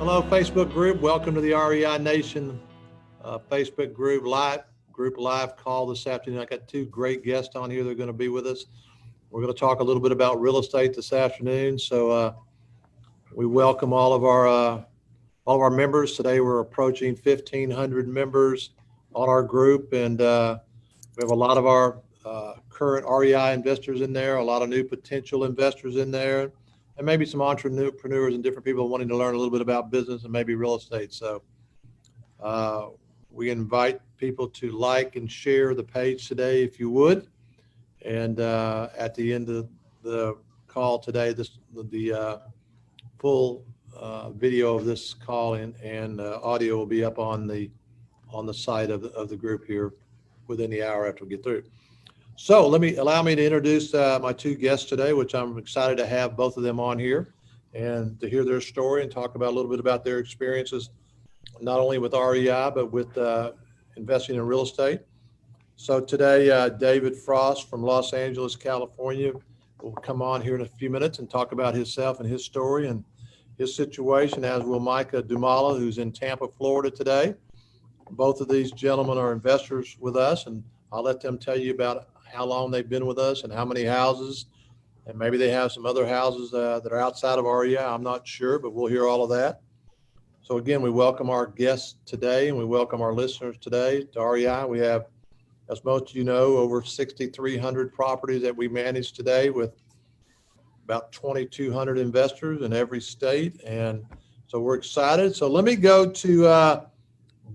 Hello, Facebook group. Welcome to the REI Nation Facebook group live call this afternoon. I got two great guests on here. They're going to be with us. We're going to talk a little bit about real estate this afternoon. So we welcome all of our members. Today we're approaching 1,500 members on our group, and we have a lot of our current REI investors in there, a lot of new potential investors in there, and maybe some entrepreneurs and different people wanting to learn a little bit about business and maybe real estate. So we invite people to like and share the page today if you would. And at the end of the call today, the full video of this call and audio will be up on the site of the group here within the hour after we get through. So allow me to introduce my two guests today, which I'm excited to have both of them on here and to hear their story and talk about a little bit about their experiences, not only with REI, but with investing in real estate. So today, David Frost from Los Angeles, California, will come on here in a few minutes and talk about himself and his story and his situation, as will Michael Dumala, who's in Tampa, Florida today. Both of these gentlemen are investors with us, and I'll let them tell you about how long they've been with us and how many houses, and maybe they have some other houses that are outside of REI. I'm not sure, but we'll hear all of that. So again, we welcome our guests today, and we welcome our listeners today to REI. We have, as most of you know, over 6,300 properties that we manage today with about 2,200 investors in every state. And so we're excited. So let me go to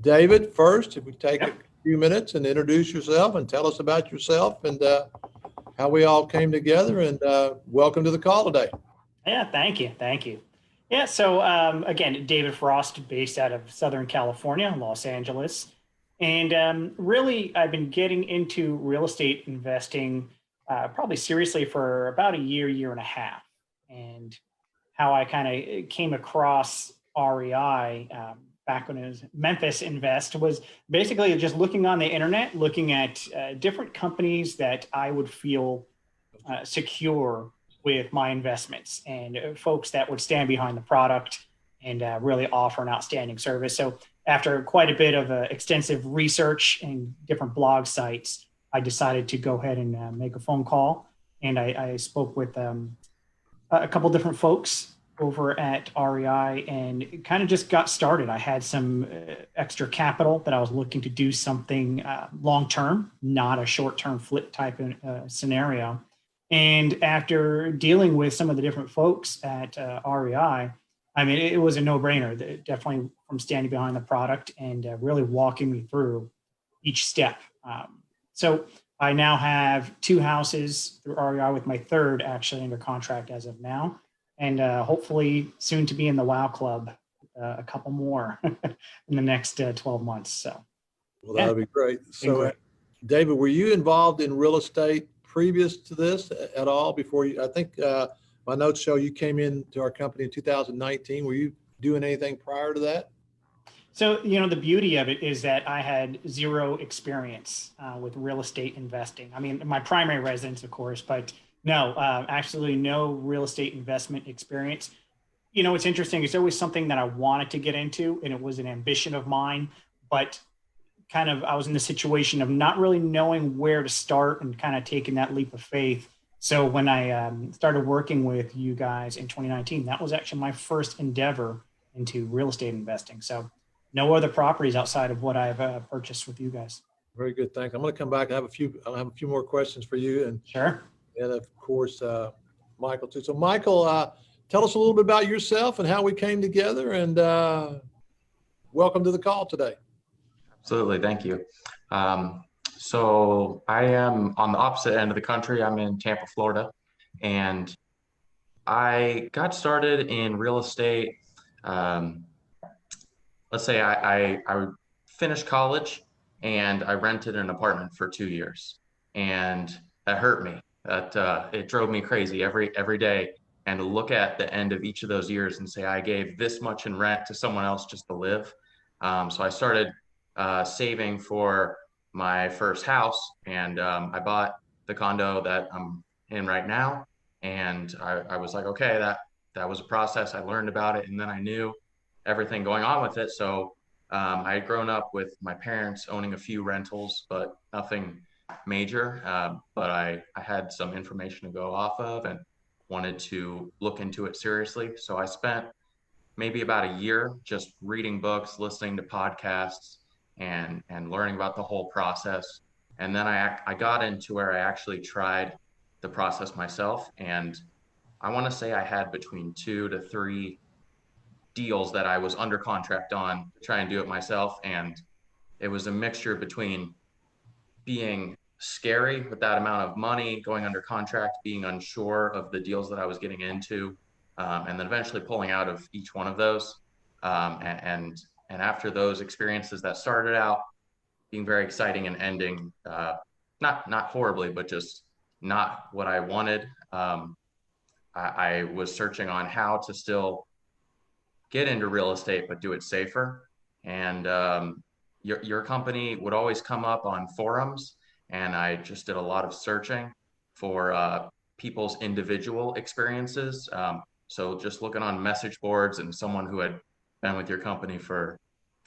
David first. If we take a few minutes and introduce yourself and tell us about yourself and how we all came together, and welcome to the call today. Yeah, thank you. Yeah, so again, David Frost, based out of Southern California, Los Angeles. And really, I've been getting into real estate investing probably seriously for about a year and a half. And how I kind of came across REI back when it was Memphis Invest was basically just looking on the internet, looking at different companies that I would feel secure with my investments and folks that would stand behind the product and really offer an outstanding service. So after quite a bit of extensive research and different blog sites, I decided to go ahead and make a phone call. And I spoke with a couple different folks over at REI and kind of just got started. I had some extra capital that I was looking to do something long-term, not a short-term flip type of scenario. And after dealing with some of the different folks at REI, I mean, it was a no-brainer, definitely from standing behind the product and really walking me through each step. So I now have 2 houses through REI, with my third actually under contract as of now. And hopefully soon to be in the WOW Club, a couple more in the next 12 months. So, well, that'll be great. So, David, were you involved in real estate previous to this at all? Before you, I think my notes show you came into our company in 2019. Were you doing anything prior to that? So, the beauty of it is that I had zero experience with real estate investing. I mean, my primary residence, of course, but no, actually no real estate investment experience. It's interesting. It's always something that I wanted to get into, and it was an ambition of mine, but kind of I was in the situation of not really knowing where to start and kind of taking that leap of faith. So when I started working with you guys in 2019, that was actually my first endeavor into real estate investing. So no other properties outside of what I've purchased with you guys. Very good. Thanks. I'm going to come back and have a few more questions for you. And sure. And of course, Michael too. So Michael, tell us a little bit about yourself and how we came together, and welcome to the call today. Absolutely. Thank you. So I am on the opposite end of the country. I'm in Tampa, Florida, and I got started in real estate. Let's say I finished college and I rented an apartment for 2 years, and that hurt me. That it drove me crazy every day. And to look at the end of each of those years and say, I gave this much in rent to someone else just to live. So I started saving for my first house, and I bought the condo that I'm in right now. And I was like, okay, that was a process. I learned about it. And then I knew everything going on with it. So I had grown up with my parents owning a few rentals, but nothing major. But I had some information to go off of and wanted to look into it seriously. So I spent maybe about a year just reading books, listening to podcasts, and learning about the whole process. And then I got into where I actually tried the process myself. And I want to say I had between 2 to 3 deals that I was under contract on to try and do it myself. And it was a mixture between being scary with that amount of money, going under contract, being unsure of the deals that I was getting into, and then eventually pulling out of each one of those. And after those experiences that started out being very exciting and ending not horribly, but just not what I wanted, I was searching on how to still get into real estate, but do it safer. And your company would always come up on forums, and I just did a lot of searching for people's individual experiences. So just looking on message boards and someone who had been with your company for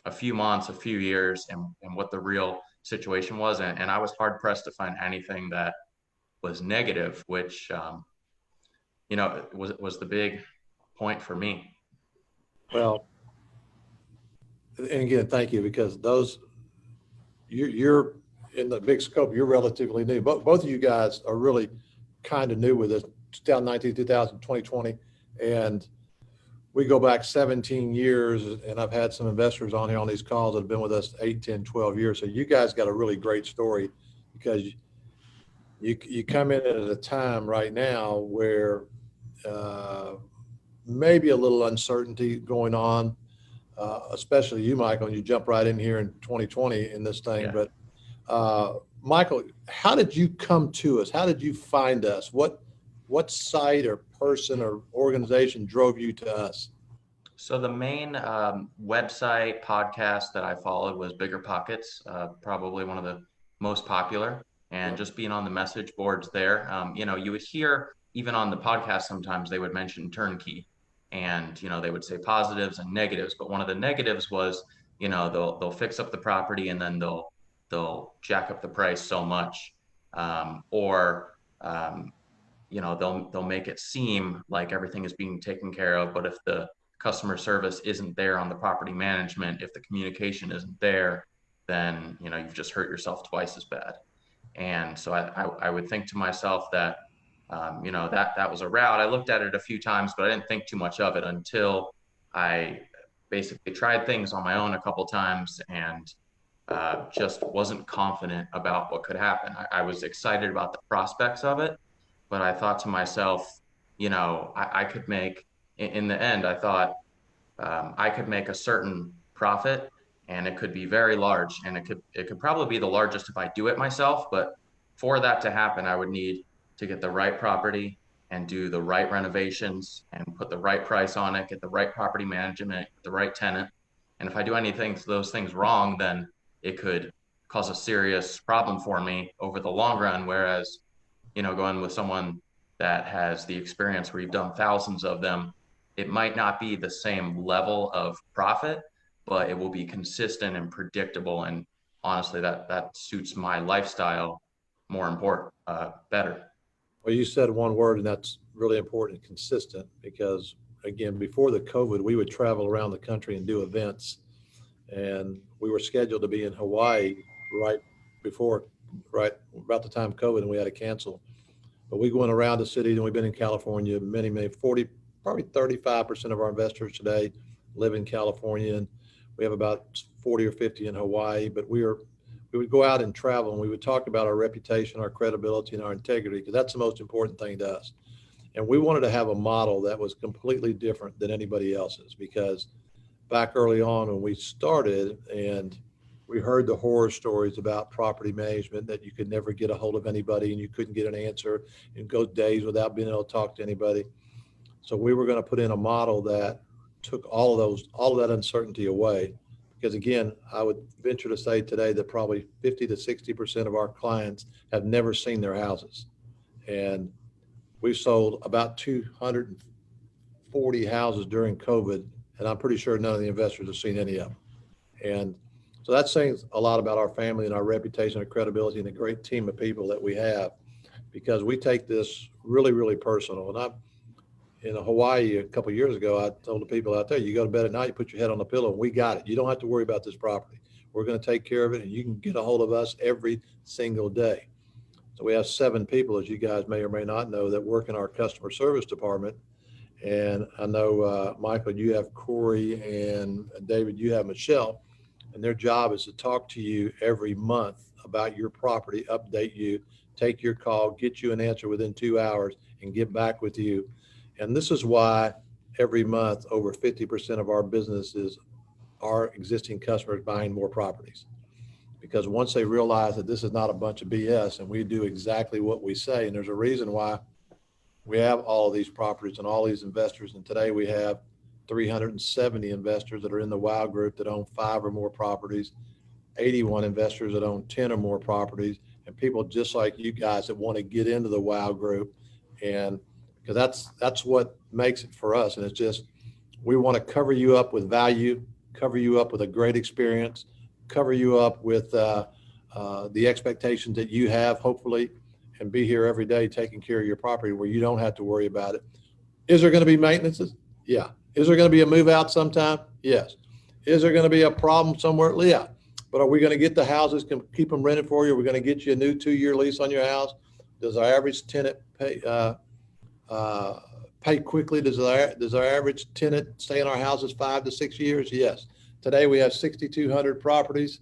a few months, a few years, and what the real situation was. And I was hard pressed to find anything that was negative, which was the big point for me. Well, and again, thank you, because you're in the big scope, you're relatively new. Both of you guys are really kind of new with this 2019, 2020. And we go back 17 years, and I've had some investors on here on these calls that have been with us 8, 10, 12 years. So you guys got a really great story, because you come in at a time right now where maybe a little uncertainty going on, especially you, Michael, and you jump right in here in 2020 in this thing. Yeah. But Michael, how did you come to us? How did you find us? What site or person or organization drove you to us? So the main website podcast that I followed was Bigger Pockets, probably one of the most popular. And just being on the message boards there, you would hear even on the podcast sometimes they would mention turnkey, and they would say positives and negatives. But one of the negatives was, they'll fix up the property and then they'll jack up the price so much, or they'll make it seem like everything is being taken care of, but if the customer service isn't there on the property management, if the communication isn't there, then you've just hurt yourself twice as bad. And so I would think to myself that that was a route. I looked at it a few times, but I didn't think too much of it until I basically tried things on my own a couple times and just wasn't confident about what could happen. I was excited about the prospects of it, but I thought to myself, I could make, in the end, I thought I could make a certain profit, and it could be very large, and it could probably be the largest if I do it myself. But for that to happen, I would need to get the right property and do the right renovations and put the right price on it, get the right property management, the right tenant. And if I do anything to those things wrong, then it could cause a serious problem for me over the long run. Whereas, going with someone that has the experience where you've done thousands of them, it might not be the same level of profit, but it will be consistent and predictable. And honestly, that suits my lifestyle better. Well, you said one word, and that's really important, consistent, because again, before the COVID, we would travel around the country and do events, and we were scheduled to be in Hawaii right about the time of COVID, and we had to cancel. But we went around the city, and we've been in California, many, 40, probably 35% of our investors today live in California, and we have about 40 or 50 in Hawaii. But we would go out and travel, and we would talk about our reputation, our credibility, and our integrity, because that's the most important thing to us. And we wanted to have a model that was completely different than anybody else's, because back early on when we started, and we heard the horror stories about property management, that you could never get a hold of anybody and you couldn't get an answer and go days without being able to talk to anybody. So we were going to put in a model that took all of that uncertainty away. Because again, I would venture to say today that probably 50 to 60% of our clients have never seen their houses. And we sold about 240 houses during COVID and I'm pretty sure none of the investors have seen any of them. And so that's saying a lot about our family and our reputation and credibility and the great team of people that we have, because we take this really, really personal. And I'm in Hawaii a couple of years ago, I told the people out there, you go to bed at night, you put your head on the pillow, and we got it. You don't have to worry about this property. We're going to take care of it, and you can get a hold of us every single day. So we have 7 people, as you guys may or may not know, that work in our customer service department. And I know, Michael, you have Corey, and David, you have Michelle, and their job is to talk to you every month about your property, update you, take your call, get you an answer within 2 hours, and get back with you. And this is why every month over 50% of our business is our existing customers buying more properties. Because once they realize that this is not a bunch of BS and we do exactly what we say, and there's a reason why we have all of these properties and all these investors. And today we have 370 investors that are in the WOW group that own 5 or more properties, 81 investors that own 10 or more properties, and people just like you guys that want to get into the WOW group. And because that's what makes it for us. And it's just, we want to cover you up with value, cover you up with a great experience, cover you up with the expectations that you have, hopefully, and be here every day taking care of your property where you don't have to worry about it. Is there going to be maintenances? Yeah. Is there going to be a move out sometime? Yes. Is there going to be a problem somewhere? Yeah. But are we going to get the houses, can keep them rented for you? Are we going to get you a new 2-year lease on your house? Does our average tenant pay quickly? Does our average tenant stay in our houses 5 to 6 years? Yes. Today we have 6,200 properties,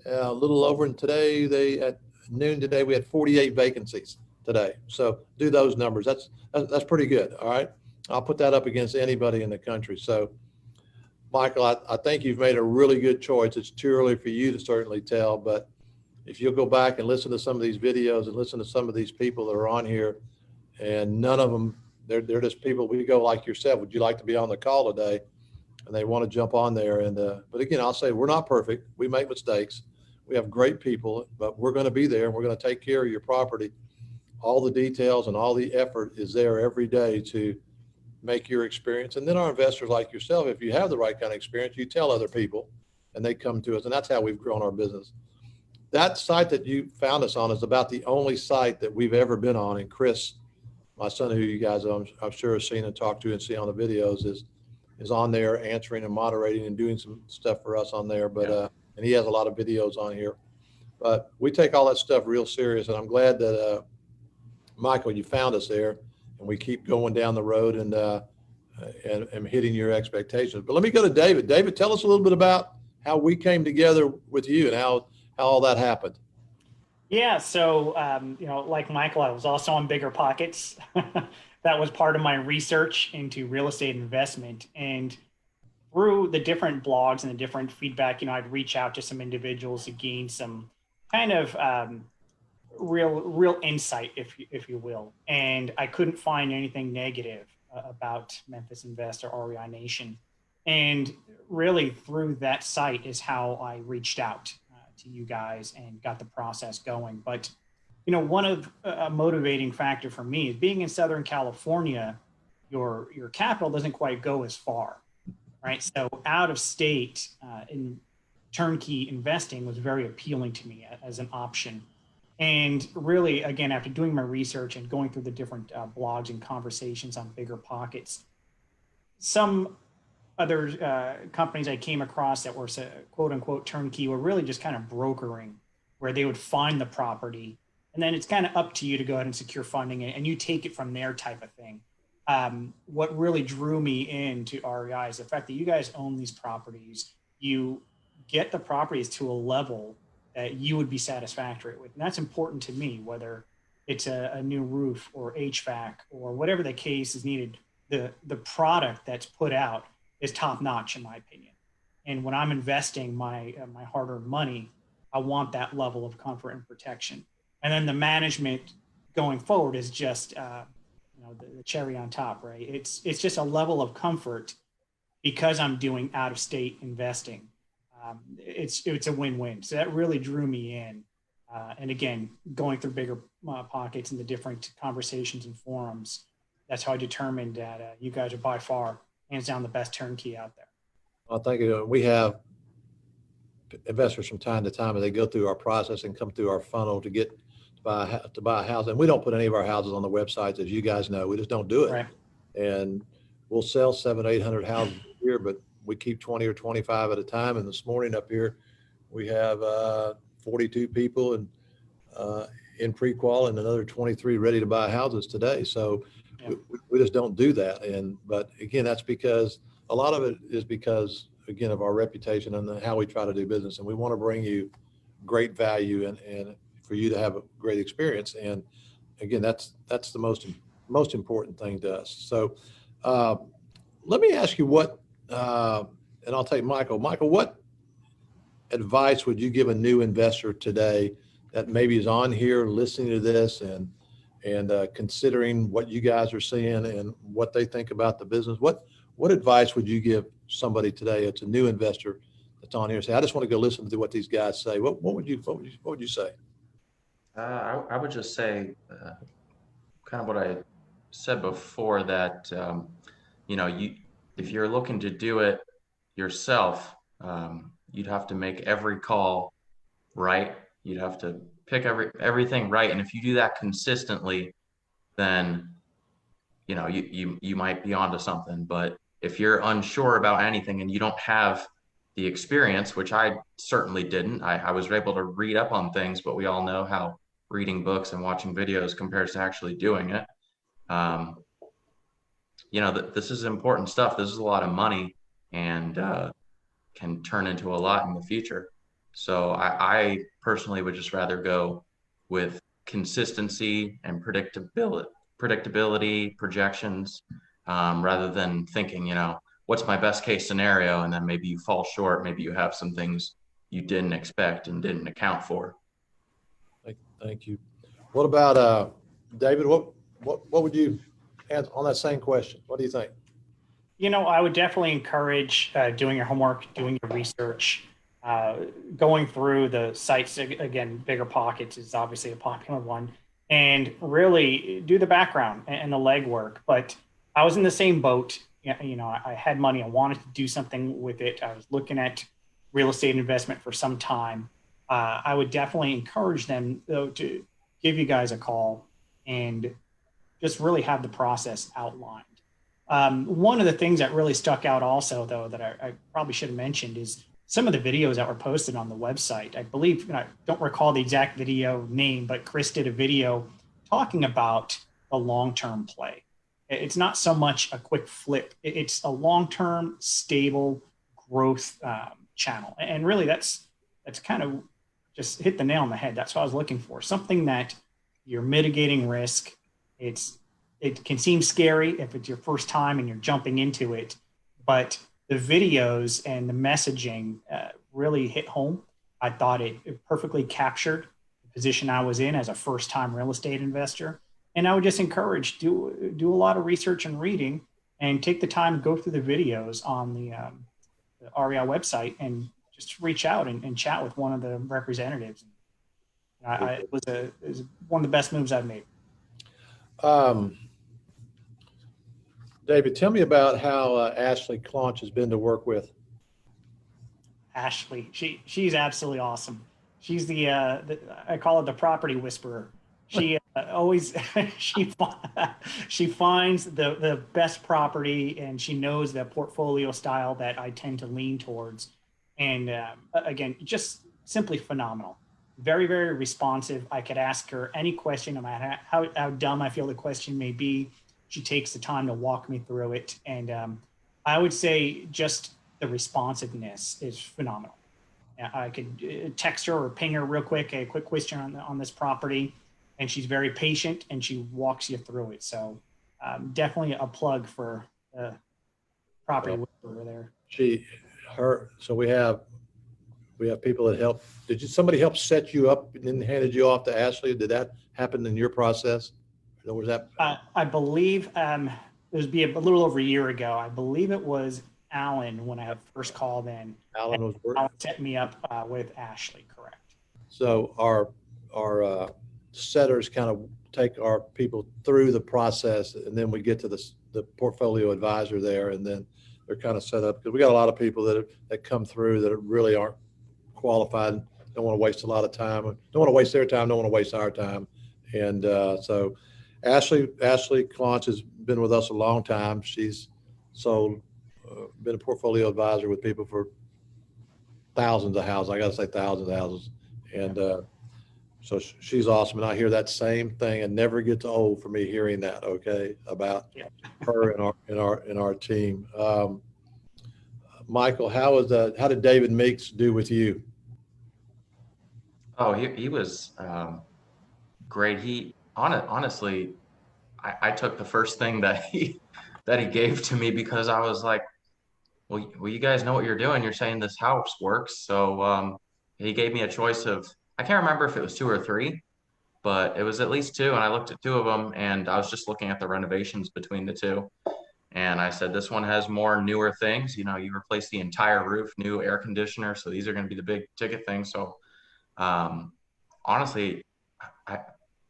a little over. And today at noon today we had 48 vacancies today. So do those numbers. That's pretty good. All right. I'll put that up against anybody in the country. So, Michael, I think you've made a really good choice. It's too early for you to certainly tell, but if you'll go back and listen to some of these videos and listen to some of these people that are on here, and none of them, they're just people, we go like yourself, would you like to be on the call today? And they want to jump on there. And but again, I'll say we're not perfect. We make mistakes. We have great people, but we're going to be there and we're going to take care of your property. All the details and all the effort is there every day to make your experience. And then our investors like yourself, if you have the right kind of experience, you tell other people and they come to us. And that's how we've grown our business. That site that you found us on is about the only site that we've ever been on. And Chris, my son, who you guys I'm sure have seen and talked to and see on the videos, is on there answering and moderating and doing some stuff for us on there. But and he has a lot of videos on here. But we take all that stuff real serious. And I'm glad that Michael, you found us there, and we keep going down the road and hitting your expectations. But let me go to David. David, tell us a little bit about how we came together with you and how all that happened. Yeah, so like Michael, I was also on Bigger Pockets. That was part of my research into real estate investment. And through the different blogs and the different feedback, I'd reach out to some individuals to gain some kind of real insight, if you will. And I couldn't find anything negative about Memphis Invest or REI Nation. And really through that site is how I reached out to you guys and got the process going. But, one of a motivating factor for me is being in Southern California, your capital doesn't quite go as far, right? So out of state in turnkey investing was very appealing to me as an option. And really, again, after doing my research and going through the different blogs and conversations on Bigger Pockets, some other companies I came across that were quote unquote turnkey were really just kind of brokering, where they would find the property and then it's kind of up to you to go ahead and secure funding and you take it from there type of thing. What really drew me into REI is the fact that you guys own these properties. You get the properties to a level that you would be satisfactory with. And that's important to me, whether it's a new roof or HVAC or whatever the case is needed. The product that's put out is top notch, in my opinion. And when I'm investing my hard-earned money, I want that level of comfort and protection. And then the management going forward is just the cherry on top, right? It's just a level of comfort because I'm doing out-of-state investing. It's a win-win. So that really drew me in. And again, going through Bigger Pockets and the different conversations and forums, that's how I determined that you guys are by far, hands down, the best turnkey out there. I think we have investors from time to time, and they go through our process and come through our funnel to get to buy a house. And we don't put any of our houses on the websites, as you guys know. We just don't do it. Right. And we'll sell 700-800 houses a year, but we keep 20 or 25 at a time. And this morning up here, we have 42 people and in pre-qual and another 23 ready to buy houses today. So Yeah. we just don't do that. But again, that's because a lot of it is because, again, of our reputation and how we try to do business. And we want to bring you great value and for you to have a great experience. And again, that's the most important thing to us. So let me ask you and I'll take Michael. Michael, what advice would you give a new investor today that maybe is on here listening to this and considering what you guys are seeing and what they think about the business? What advice would you give somebody today? It's a new investor that's on here. Say, I just want to go listen to what these guys say. What would you say? I would just say kind of what I said before, that if you're looking to do it yourself, you'd have to make every call right. You'd have to pick everything right, and if you do that consistently, then you might be onto something. But if you're unsure about anything and you don't have the experience, which I certainly didn't, I was able to read up on things, but we all know how reading books and watching videos compares to actually doing it. This is important stuff. This is a lot of money, and can turn into a lot in the future. So I personally would just rather go with consistency and predictability, projections, rather than thinking, what's my best case scenario? And then maybe you fall short. Maybe you have some things you didn't expect and didn't account for. Thank you. What about David? What would you answer on that same question? What do you think? I would definitely encourage doing your homework, doing your research, going through the sites. Again, Bigger Pockets is obviously a popular one, and really do the background and the legwork. But I was in the same boat. I had money. I wanted to do something with it. I was looking at real estate investment for some time. I would definitely encourage them, though, to give you guys a call and just really have the process outlined. One of the things that really stuck out also, though, that I probably should have mentioned is some of the videos that were posted on the website. I believe, I don't recall the exact video name, but Chris did a video talking about the long-term play. It's not so much a quick flip. It's a long-term, stable growth channel. And really, that's kind of just hit the nail on the head. That's what I was looking for. Something that you're mitigating risk. It can seem scary if it's your first time and you're jumping into it, but the videos and the messaging really hit home. I thought it perfectly captured the position I was in as a first-time real estate investor. And I would just encourage, do a lot of research and reading, and take the time to go through the videos on the REI website and just reach out and chat with one of the representatives. It was one of the best moves I've made. David, tell me about how Ashley Claunch has been to work with. Ashley, she's absolutely awesome. She's the I call it the property whisperer. She always she finds the best property, and she knows the portfolio style that I tend to lean towards. And again, just simply phenomenal. Very, very responsive. I could ask her any question, no matter how dumb I feel the question may be. She takes the time to walk me through it. And I would say just the responsiveness is phenomenal. I could text her or ping her real quick, a quick question on this property, and she's very patient and she walks you through it. So definitely a plug for the property over there. So we have people that help. Somebody help set you up and then handed you off to Ashley? Did that happen in your process? Or was that? I believe it was a little over a year ago. I believe it was Alan when I had first called in. Alan set me up with Ashley, correct. So our setters kind of take our people through the process, and then we get to the portfolio advisor there, and then they're kind of set up, because we got a lot of people that come through that really aren't qualified, don't want to waste a lot of time, don't want to waste their time, don't want to waste our time. And so Ashley Clonch has been with us a long time. She's sold, been a portfolio advisor with people for thousands of houses. I got to say thousands of houses. And so she's awesome. And I hear that same thing, and never gets old for me hearing that, okay, about her and our team. Michael, how did David Meeks do with you? Oh, he was great. Honestly, I took the first thing that he gave to me, because I was like, well, you guys know what you're doing. You're saying this house works. So he gave me a choice of, I can't remember if it was 2 or 3, but it was at least 2. And I looked at 2 of them, and I was just looking at the renovations between the 2. And I said, this one has more newer things. You replace the entire roof, new air conditioner. So these are going to be the big ticket things. So honestly,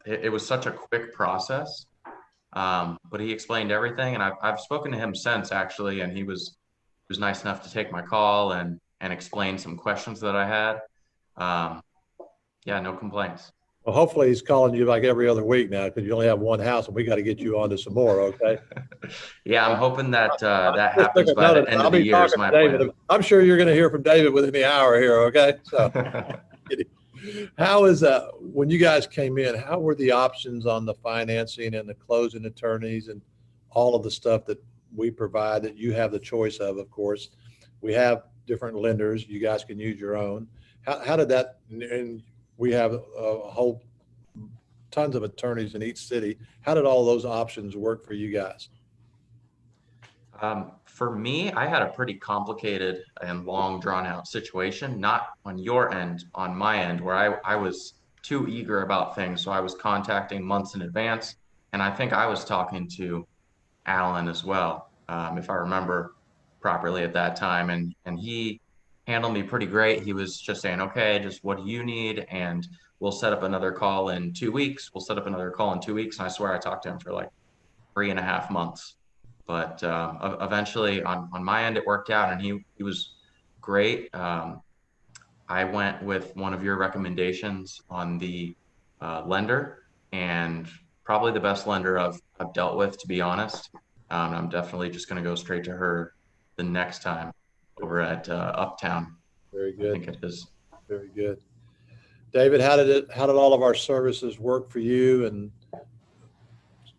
it was such a quick process. But he explained everything, and I've spoken to him since, actually, and he was nice enough to take my call and explain some questions that I had. Yeah, no complaints. Well, hopefully he's calling you like every other week now, because you only have one house, and we got to get you on to some more. Okay. Yeah, I'm hoping that that happens by the end of the year is my plan. I'm sure you're going to hear from David within the hour here. Okay. So how is when you guys came in, how were the options on the financing and the closing attorneys and all of the stuff that we provide that you have the choice of course? We have different lenders. You guys can use your own. How did that, and we have a whole tons of attorneys in each city. How did all those options work for you guys? For me, I had a pretty complicated and long drawn out situation, not on your end, on my end, where I was too eager about things. So I was contacting months in advance, and I think I was talking to Alan as well, if I remember properly at that time. And he handled me pretty great. He was just saying, okay, just what do you need? And we'll set up another call in 2 weeks. We'll set up another call in 2 weeks. And I swear I talked to him for like 3.5 months. But eventually on my end, it worked out, and he was great. I went with one of your recommendations on the lender, and probably the best lender I've dealt with, to be honest. I'm definitely just going to go straight to her the next time over at Uptown. Very good. I think it is. Very good. David, how did all of our services work for you, and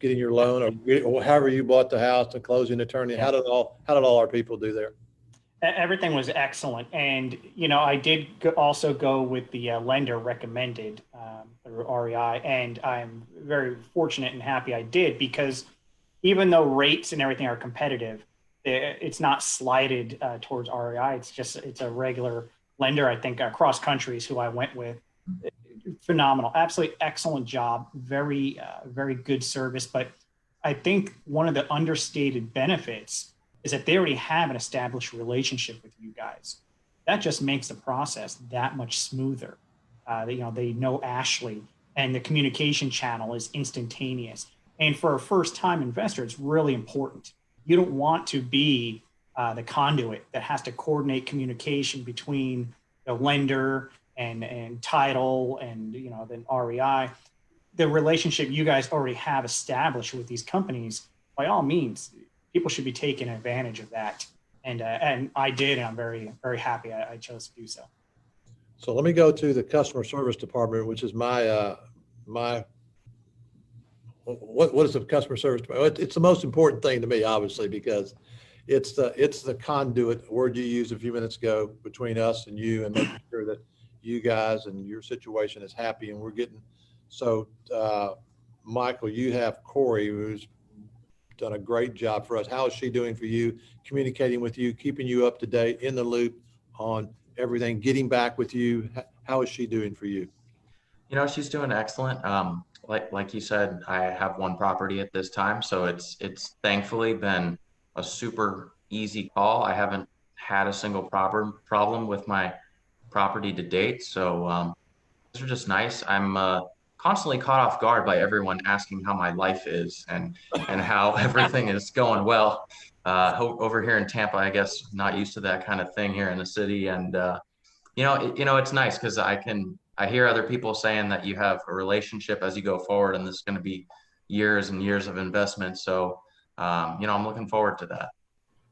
getting your loan, or however you bought the house, the closing attorney? How did all our people do there? Everything was excellent. And, I did also go with the lender recommended through REI. And I'm very fortunate and happy I did, because even though rates and everything are competitive, it's not slighted towards REI. It's a regular lender. I think across countries who I went with. Phenomenal, absolutely excellent job. Very, very good service. But I think one of the understated benefits is that they already have an established relationship with you guys. That just makes the process that much smoother. They know Ashley, and the communication channel is instantaneous. And for a first-time investor, it's really important. You don't want to be the conduit that has to coordinate communication between the lender and title and then REI. The relationship you guys already have established with these companies, by all means, people should be taking advantage of that. And I did, and I'm very, very happy I chose to do so. So let me go to the customer service department, which is my what is the customer service department? It's the most important thing to me, obviously, because it's the conduit, word you used a few minutes ago, between us and you, and making sure that you guys and your situation is happy, and we're getting so Michael, you have Corey, who's done a great job for us. How is she doing for you, communicating with you, keeping you up to date, in the loop on everything, getting back with you? How is she doing for you? She's doing excellent. Like you said, I have one property at this time, so it's thankfully been a super easy call. I haven't had a single problem with my property to date. So these are just nice. I'm constantly caught off guard by everyone asking how my life is and how everything is going well. over here in Tampa, I guess, not used to that kind of thing here in the city. And, it's nice because I hear other people saying that you have a relationship as you go forward, and this is going to be years and years of investment. So, I'm looking forward to that.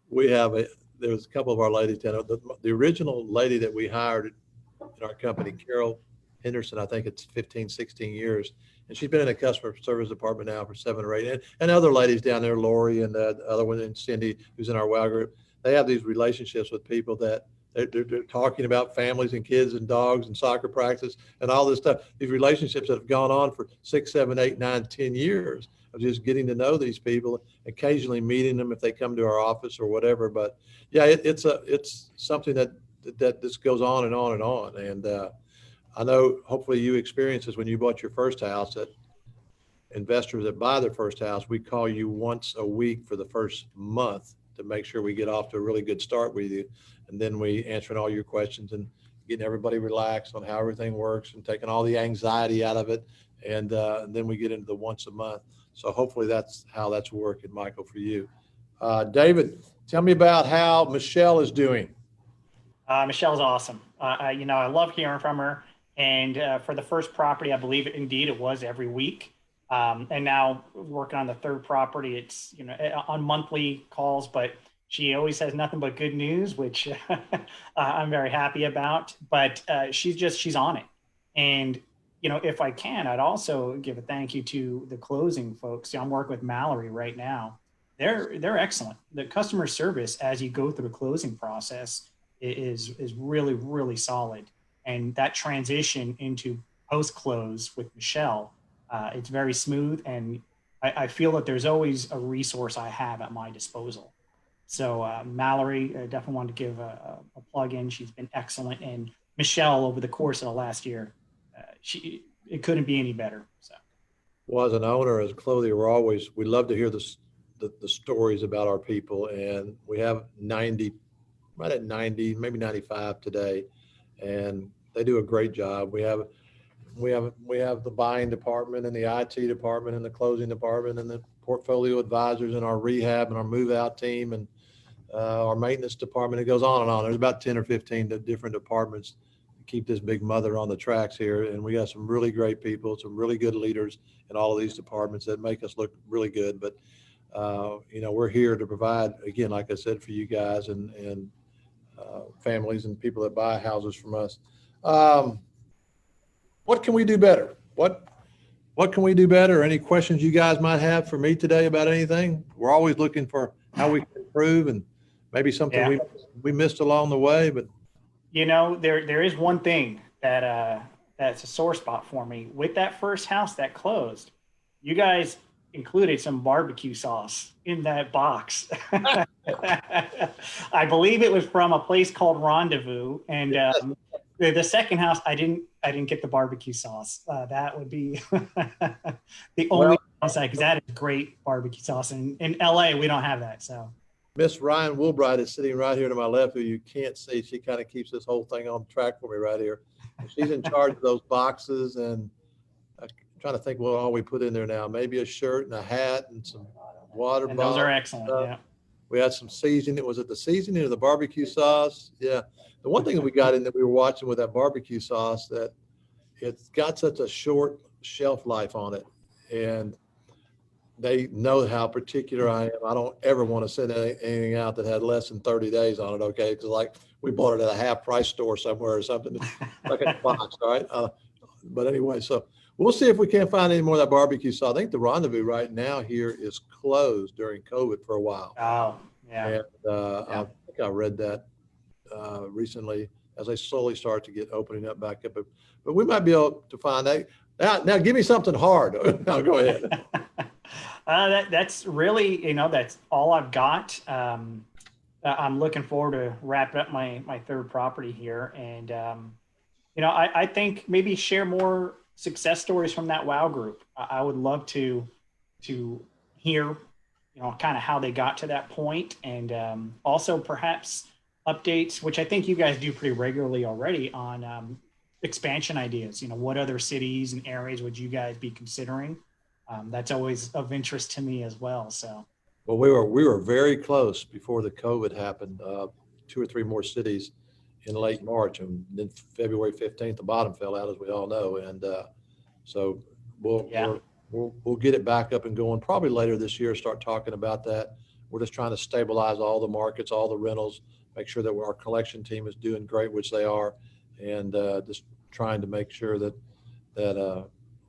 We have there was a couple of our ladies, the original lady that we hired in our company, Carol Henderson, I think it's 15, 16 years. And she's been in the customer service department now for 7 or 8. And other ladies down there, Lori and the other one, and Cindy, who's in our WOW group, they have these relationships with people that they're talking about families and kids and dogs and soccer practice and all this stuff. These relationships that have gone on for 6, 7, 8, 9, 10 years of just getting to know these people, occasionally meeting them if they come to our office or whatever. But yeah, it's something that this goes on and on and on. And I know hopefully you experienced this when you bought your first house, that investors that buy their first house, we call you once a week for the first month to make sure we get off to a really good start with you. And then we answering all your questions and getting everybody relaxed on how everything works and taking all the anxiety out of it. And then we get into the once a month. So hopefully that's how that's working, Michael, for you. David, tell me about how Michelle is doing. Michelle's awesome. I love hearing from her. And for the first property, I believe indeed it was every week. And now working on the third property, it's, on monthly calls, but she always has nothing but good news, which I'm very happy about. But she's on it. And, if I can, I'd also give a thank you to the closing folks. I'm working with Mallory right now. They're excellent. The customer service as you go through the closing process is really, really solid. And that transition into post-close with Michelle, it's very smooth. And I feel that there's always a resource I have at my disposal. So Mallory, definitely wanted to give a plug in. She's been excellent. And Michelle, over the course of the last year, it couldn't be any better. So, Well, as an owner, as a clothier, we love to hear the stories about our people. And we have 90, right at 90, maybe 95 today. And they do a great job. We have the buying department and the IT department and the closing department and the portfolio advisors and our rehab and our move out team and our maintenance department. It goes on and on. There's about 10 or 15 different departments to keep this big mother on the tracks here. And we got some really great people, some really good leaders in all of these departments that make us look really good. But, we're here to provide, again, like I said, for you guys and families and people that buy houses from us. What can we do better? What can we do better? Any questions you guys might have for me today about anything? We're always looking for how we can improve and maybe something we missed along the way. But there is one thing that's a sore spot for me. With that first house that closed, you guys included some barbecue sauce in that box. I believe it was from a place called Rendezvous, and the second house I didn't get the barbecue sauce. That would be the only downside, because that is great barbecue sauce. And in LA, we don't have that. So Miss Ryan Woolbright is sitting right here to my left, who you can't see. She kind of keeps this whole thing on track for me right here. She's in charge of those boxes, and I'm trying to think what all we put in there now. Maybe a shirt and a hat and some water and bottles. those are excellent. Yeah. We had some seasoning. Was it the seasoning or the barbecue sauce? Yeah. The one thing that we got in that we were watching with that barbecue sauce, that it's got such a short shelf life on it. And they know how particular I am. I don't ever want to send anything out that had less than 30 days on it. Okay. Cause like we bought it at a half price store somewhere or something, like a box. All right. But anyway, so we'll see if we can't find any more of that barbecue sauce. I think the Rendezvous right now here is closed during COVID for a while. Oh, yeah. And I think I read that recently as they slowly start to get opening up back up. But we might be able to find that. Now give me something hard. No, go ahead. That's really, that's all I've got. I'm looking forward to wrapping up my third property here. And, I think maybe share more success stories from that WOW group. I would love to hear, kind of how they got to that point, and also perhaps updates, which I think you guys do pretty regularly already, on expansion ideas. What other cities and areas would you guys be considering? That's always of interest to me as well. So Well, we were very close before the COVID happened, 2 or 3 more cities in late March, and then February 15th, the bottom fell out, as we all know. And so we'll, Yeah. we'll get it back up and going probably later this year, start talking about that. We're just trying to stabilize all the markets, all the rentals, make sure that our collection team is doing great, which they are, and just trying to make sure that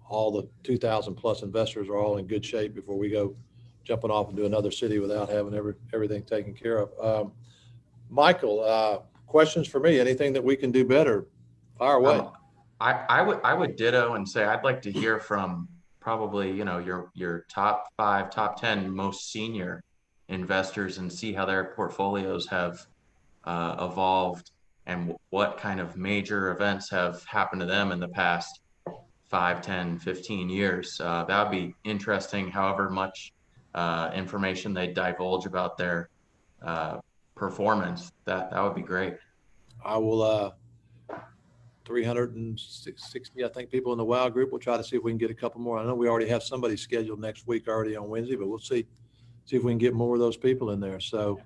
all the 2,000 plus investors are all in good shape before we go jumping off into another city without having everything taken care of. Michael, questions for me? Anything that we can do better? Fire away. I would ditto and say I'd like to hear from probably, your top 5, top 10 most senior investors and see how their portfolios have evolved and what kind of major events have happened to them in the past 5, 10, 15 years. That would be interesting, however much information they divulge about their performance. That would be great. I will, 360, I think, people in the WOW group. We'll try to see if we can get a couple more. I know we already have somebody scheduled next week already on Wednesday, but we'll see if we can get more of those people in there. So,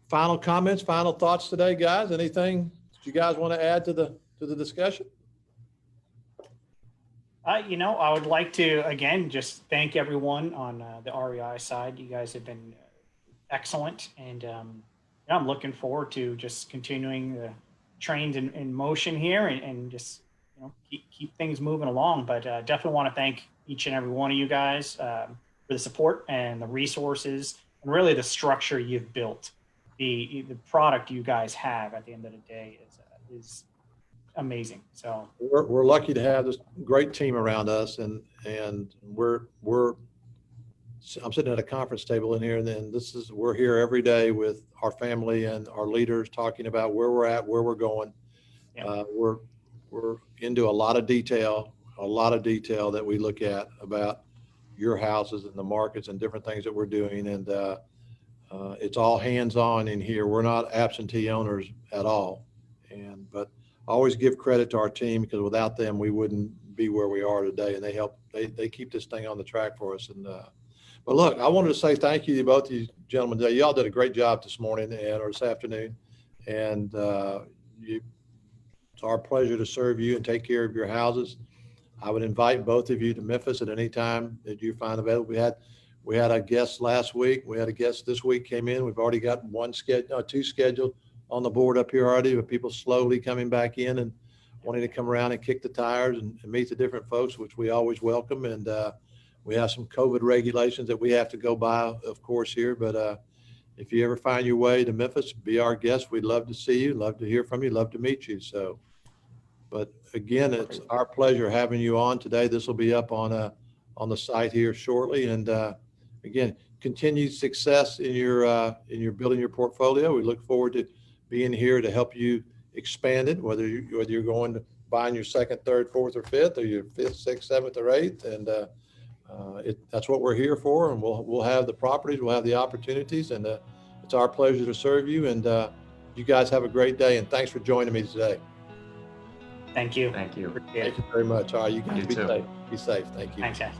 final comments, final thoughts today, guys. Anything that you guys want to add to the discussion? I would like to, again, just thank everyone on the REI side. You guys have been excellent. And I'm looking forward to just continuing the trains in motion here and just, keep things moving along. But definitely want to thank each and every one of you guys for the support and the resources and really the structure you've built. The product you guys have at the end of the day is amazing. So we're lucky to have this great team around us, and I'm sitting at a conference table in here, and then we're here every day with our family and our leaders talking about where we're at, where we're going. Yeah. We're into a lot of detail that we look at about your houses and the markets and different things that we're doing, and it's all hands-on in here. We're not absentee owners at all, but I always give credit to our team, because without them we wouldn't be where we are today, and they keep this thing on the track for us. And but look, I wanted to say thank you to both of you gentlemen today. Y'all did a great job this morning or this afternoon, and it's our pleasure to serve you and take care of your houses. I would invite both of you to Memphis at any time that you find available. We had a guest last week. We had a guest this week came in. We've already got 2 scheduled on the board up here already, with people slowly coming back in and wanting to come around and kick the tires and meet the different folks, which we always welcome. And we have some COVID regulations that we have to go by, of course, here. But if you ever find your way to Memphis, be our guest. We'd love to see you, love to hear from you, love to meet you. So, but again, it's our pleasure having you on today. This will be up on the site here shortly. And again, continued success in your building your portfolio. We look forward to being here to help you expand it, whether you're going to buying your 2nd, 3rd, 4th, or 5th, or your 5th, 6th, 7th, or 8th. And that's what we're here for. And we'll have the properties, we'll have the opportunities, and it's our pleasure to serve you. And you guys have a great day. And thanks for joining me today. Thank you. Thank you. Thank you very much. All right, you guys You be too. safe. Be safe. Thank you. Thanks, guys.